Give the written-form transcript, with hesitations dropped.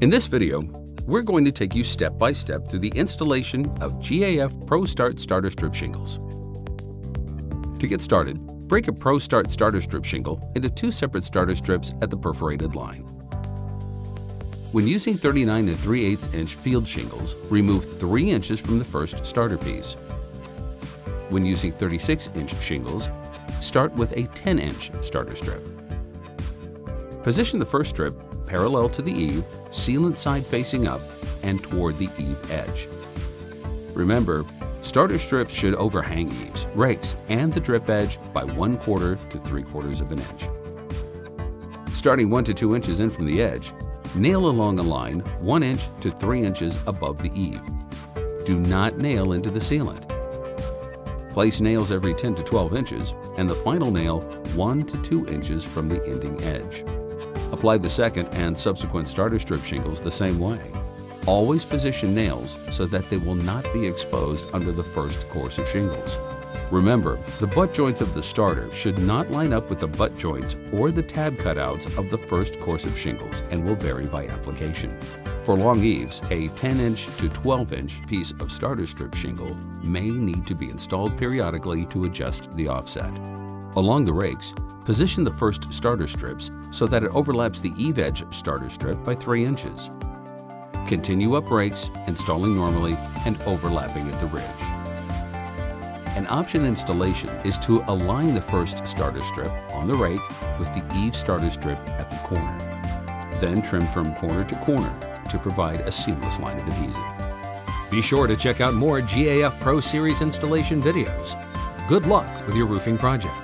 In this video, we're going to take you step by step through the installation of GAF Pro Start starter strip shingles. To get started, break a Pro Start starter strip shingle into two separate starter strips at the perforated line. When using 39 3/8 inch field shingles, remove 3 inches from the first starter piece. When using 36 inch shingles, start with a 10 inch starter strip. Position the first strip parallel to the eave, sealant side facing up, and toward the eave edge. Remember, starter strips should overhang eaves, rakes, and the drip edge by 1/4 to 3/4 of an inch. Starting 1 to 2 inches in from the edge, nail along a line 1 inch to 3 inches above the eave. Do not nail into the sealant. Place nails every 10 to 12 inches and the final nail 1 to 2 inches from the ending edge. Apply the second and subsequent starter strip shingles the same way. Always position nails so that they will not be exposed under the first course of shingles. Remember, the butt joints of the starter should not line up with the butt joints or the tab cutouts of the first course of shingles and will vary by application. For long eaves, a 10 inch to 12 inch piece of starter strip shingle may need to be installed periodically to adjust the offset. Along the rakes, position the first starter strips so that it overlaps the eave edge starter strip by 3 inches. Continue up rakes, installing normally and overlapping at the ridge. An option installation is to align the first starter strip on the rake with the eave starter strip at the corner. Then trim from corner to corner to provide a seamless line of adhesive. Be sure to check out more GAF Pro Series installation videos. Good luck with your roofing project.